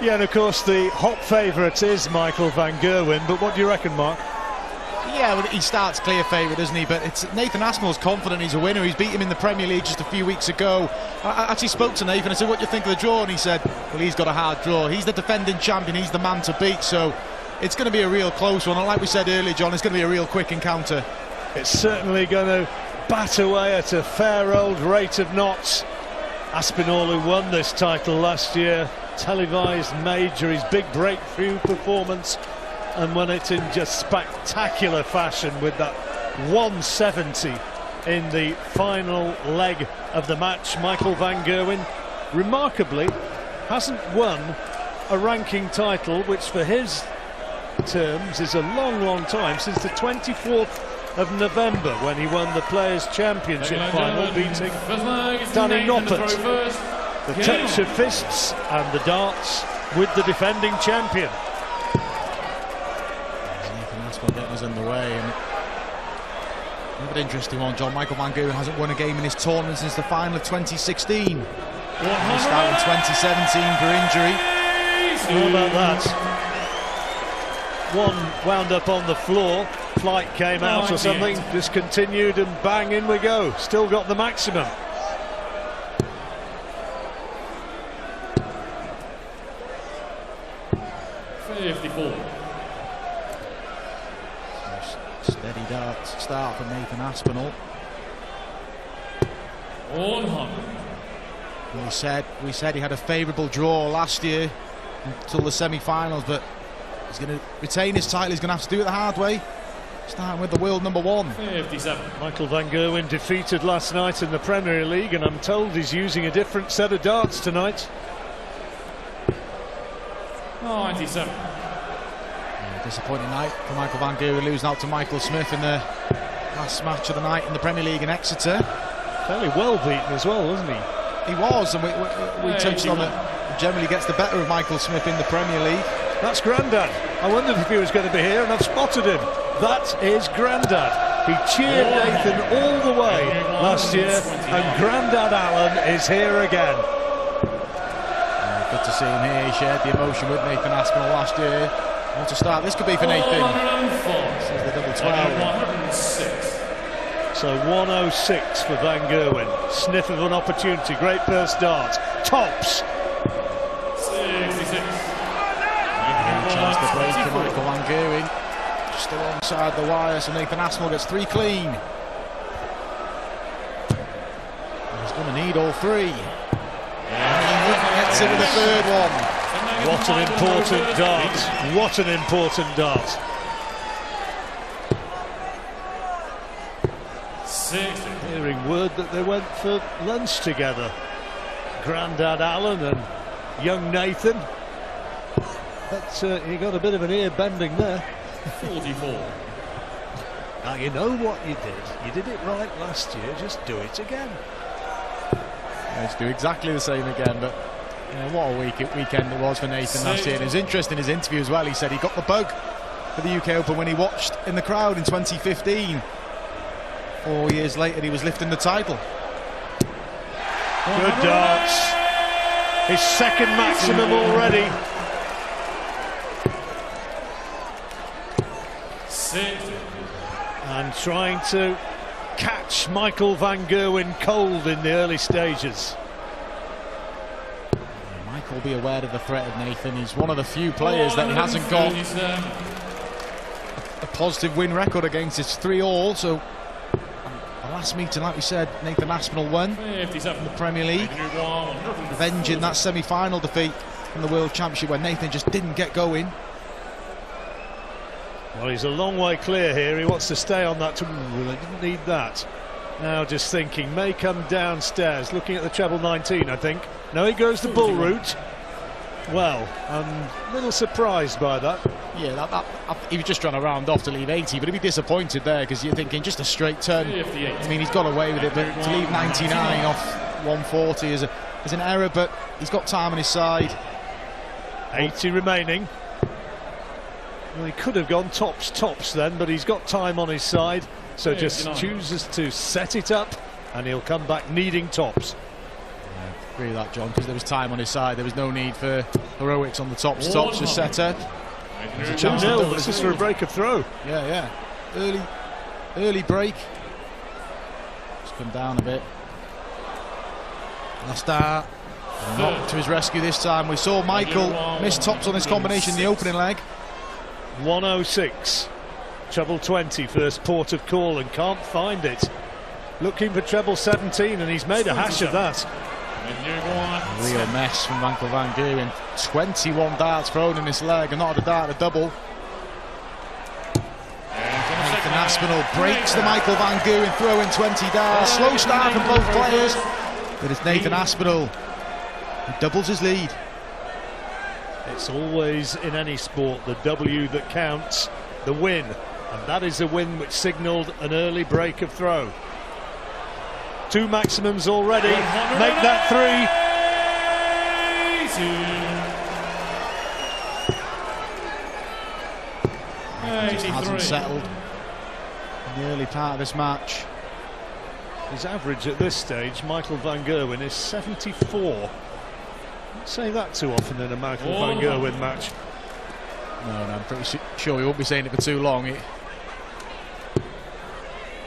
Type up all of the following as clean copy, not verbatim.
Yeah, and of course the hot favourite is Michael van Gerwen, but what do you reckon, Mark? Yeah, well, he starts clear favourite, doesn't he? But it's Nathan Aspinall's confident he's a winner. He's beat him in the Premier League just a few weeks ago. I actually spoke to Nathan. I said, what do you think of the draw? And he said, well, he's got a hard draw. He's the defending champion. He's the man to beat. So it's going to be a real close one. And like we said earlier, John, it's going to be a real quick encounter. It's certainly going to bat away at a fair old rate of knots. Aspinall, who won this title last year, televised major, his big breakthrough performance, and won it in just spectacular fashion with that 170 in the final leg of the match. Michael van Gerwen, remarkably, hasn't won a ranking title, which for his terms is a long time, since the 24th of November, when he won the Players' Championship final, beating Danny Noppert. The touch of fists and the darts with the defending champion. Nathan Aspinall getting us in the way. And another interesting one, John. Michael van Gerwen hasn't won a game in his tournament since the final of 2016. He missed out in 2017 for injury. How about that? One wound up on the floor, flight came out or something, discontinued, and bang, in we go. Still got the maximum. Steady dart start from Nathan Aspinall. 100. We said he had a favourable draw last year until the semi-finals, but he's going to retain his title. He's going to have to do it the hard way, starting with the world number 1. 57. Michael van Gerwen defeated last night in the Premier League, and I'm told he's using a different set of darts tonight. 97. Disappointing night for Michael van Gerwen, losing out to Michael Smith in the last match of the night in the Premier League in Exeter. Fairly well beaten as well, wasn't he? He was, and we touched on it. Generally gets the better of Michael Smith in the Premier League. That's Grandad. I wondered if he was going to be here, and I've spotted him. That is Grandad. He cheered Nathan all the way last year, and Grandad Allen is here again. Good to see him here. He shared the emotion with Nathan Aspinall last year. Want to start? This could be for Nathan. This is the double 12. 106. So 106 for van Gerwen. Sniff of an opportunity. Great first dart. Tops. 66. Chance to break for Michael van Gerwen. Just alongside the wire, so Nathan Aspinall gets 3 clean. And he's going to need all 3. And he gets it with the third one. What an important dart. What an important dart. 60. Hearing word that they went for lunch together. Grandad Allen and young Nathan. But he got a bit of an ear bending there. 44. Now you know what you did. You did it right last year. Just do it again. Let's do exactly the same again, but you know, what a weekend it was for Nathan last year. And it was interesting in his interview as well. He said he got the bug for the UK Open when he watched in the crowd in 2015. 4 years later, he was lifting the title. Good darts. His second maximum already. 60. And trying to catch Michael van Gerwen cold in the early stages. Mike will be aware of the threat of Nathan. He's one of the few players that he hasn't got a positive win record against. It's 3-all, so the last meeting, like we said, Nathan Aspinall won 57. in the Premier League, avenging that semi-final defeat from the World Championship when Nathan just didn't get going. Well, he's a long way clear here. He wants to stay on that. Ooh, they didn't need that. Now just thinking, may come downstairs, looking at the treble 19, I think. No, he goes the bull route. Well, I'm a little surprised by that. Yeah, he was just trying to round off to leave 80, but he'd be disappointed there because you're thinking just a straight turn. 58. I mean, he's got away with it, but to leave 99 off 140 is an error, but he's got time on his side. 80 remaining. Well, he could have gone tops then, but he's got time on his side, so just chooses to set it up, and he'll come back needing tops. agree with that, John, because there was time on his side. There was no need for heroics on the tops. Tops just set up. There's a chance to double this is for a break of throw. Yeah. Early break. Just come down a bit. Last start. Not to his rescue this time. We saw Michael miss tops on this combination in the opening leg. 106. Treble 20, first port of call, and can't find it. Looking for treble 17, and he's made a hash of that. A real mess from Michael van Gerwen. 21 darts thrown in this leg, and not had a dart, a double. Nathan Aspinall breaks the Michael van Gerwen throw in 20 darts. Slow start from both players, but it's Nathan Aspinall who doubles his lead. It's always, in any sport, the W that counts, the win. And that is a win which signalled an early break of throw. 2 maximums already. Make that 3. Just hasn't settled in the early part of this match. His average at this stage, Michael van Gerwen, is 74. Don't say that too often in a Michael van Gerwen match. No, I'm pretty sure we won't be saying it for too long. It's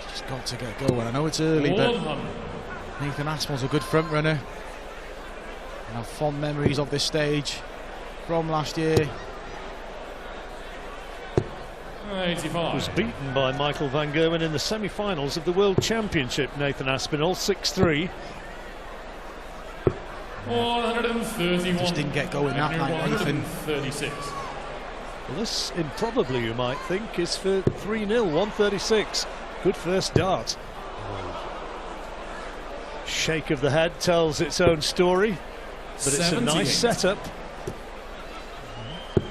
just got to get going. I know it's early, but Nathan Aspinall's a good front runner. I have fond memories of this stage from last year. 85. Was beaten by Michael van Gerwen in the semi-finals of the World Championship. Nathan Aspinall, 6-3. 131. Just didn't get going that night, Nathan. 136. Well, this improbably, you might think, is for 3-0, 136. Good first dart. Shake of the head tells its own story, but it's 78. a nice setup. A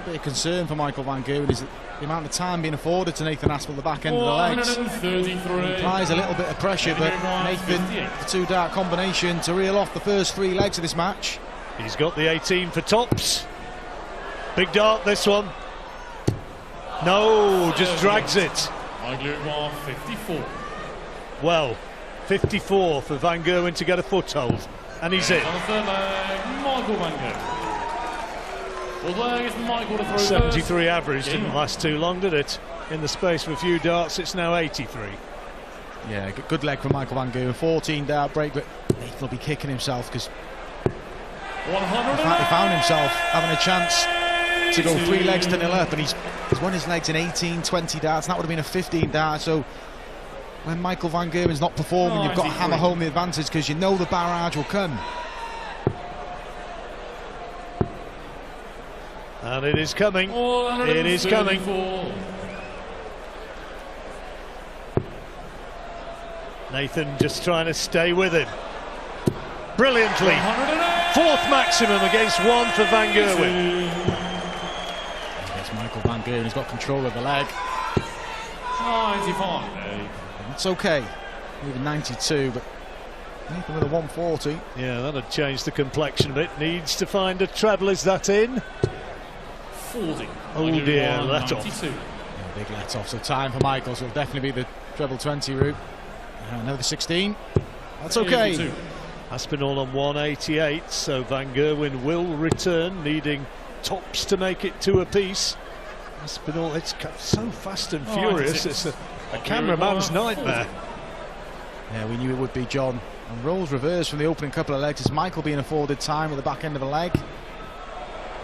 bit of concern for Michael van Gerwen is the amount of time being afforded to Nathan Aspinall at the back end of the legs. 133. Implies a little bit of pressure, but Nathan, the 2 dart combination to reel off the first 3 legs of this match. He's got the 18 for tops. Big dart, this one. No, just drags it. Michael 54. Well, 54 for van Gerwen to get a foothold, and he's in. On the third leg, Michael van Gerwen. Fourth leg is Michael to throw 73 first. average, didn't last too long, did it? In the space of a few darts, it's now 83. Yeah, good leg from Michael van Gerwen. 14 dart break, but Nathan will be kicking himself because in fact he found himself having a chance to go 3 legs to 0 up, and he's won his legs in 18, 20 darts, and that would have been a 15 dart. So when Michael van Gerwen's not performing, you've got to hammer home the advantage because you know the barrage will come. And it is coming. It is coming. Nathan just trying to stay with him. Brilliantly. 4th maximum against 1 for van Gerwen. Against Michael van Gerwen, he's got control of the leg. 95. It's okay. Moving 92, but Nathan with a 140. Yeah, that'll change the complexion a bit. Needs to find a treble. Is that in? 40. Oh dear, let off. 92. Yeah, big let off. So time for Michael, so it'll definitely be the treble 20 route. Another 16. That's okay. 82. Aspinall on 188, so van Gerwen will return, needing tops to make it 2 apiece. Aspinall, it's so fast and furious, it's a cameraman's nightmare. Yeah, we knew it would be, John. And roles reversed from the opening couple of legs. It's Michael being afforded time with the back end of a leg.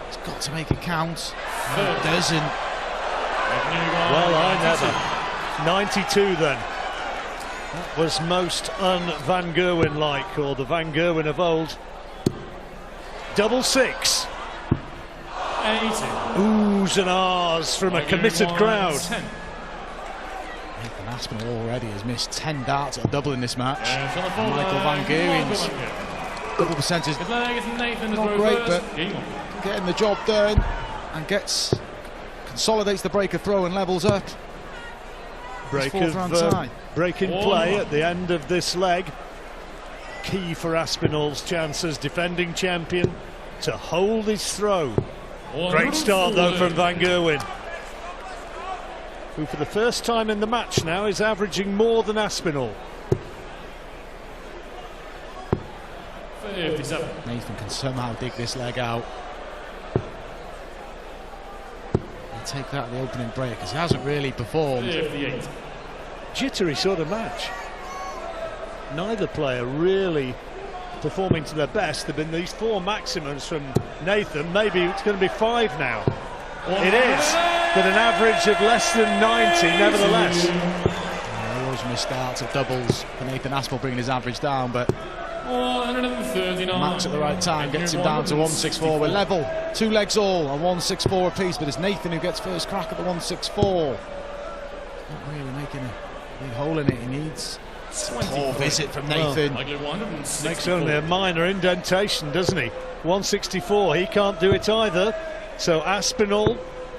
He's got to make it count. And it doesn't. Well, I never. 92 then. That was most un-Van Gerwen-like, or the Van Gerwen of old. Double 6. 80. Oohs and ahs from a committed crowd. 10. Nathan Aspinall already has missed 10 darts at a double in this match. And And Michael van Gerwen's double percentage Good leg is Nathan not great, but getting the job done and consolidates the break of throw and levels up. Break in play at the end of this leg. Key for Aspinall's chances, defending champion, to hold his throw. Great start though from van Gerwen, who for the first time in the match now is averaging more than Aspinall. 37. Nathan can somehow dig this leg out. He'll take that at the opening break because he hasn't really performed. 38. Jittery sort of match. Neither player really performing to their best. There have been these 4 maximums from Nathan. Maybe it's going to be 5 now. It is, but an average of less than 90 nevertheless. Those misstarts of doubles for Nathan Aspinall bringing his average down, but 139. Max at the right time gets him down to 164. We're level, 2 legs all, and 164 apiece, but it's Nathan who gets first crack at the 164. Not really making a big hole in it. He needs a poor visit from Nathan. Makes only a minor indentation, doesn't he? 164, he can't do it either. So Aspinall,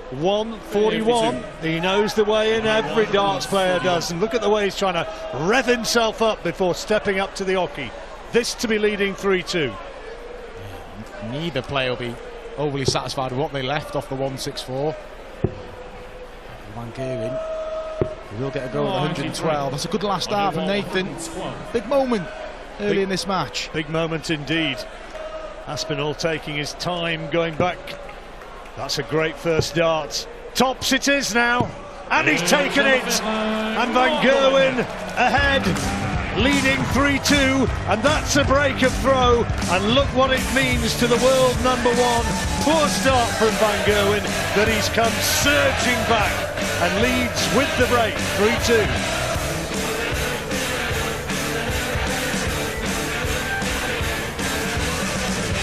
141. He knows the way in, every darts player does. And look at the way he's trying to rev himself up before stepping up to the hockey. This to be leading 3-2. Neither player will be overly satisfied with what they left off the 164. Van Gerwen will get a goal at 112. That's a good last start from Nathan. Big moment early in this match. Big moment indeed. Aspinall taking his time, going back. That's a great first dart. Tops it is now, and he's taken it. And Van Gerwen ahead, leading 3-2, and that's a break of throw. And look what it means to the world number 1. Poor start from Van Gerwen, but he's come surging back and leads with the break 3-2.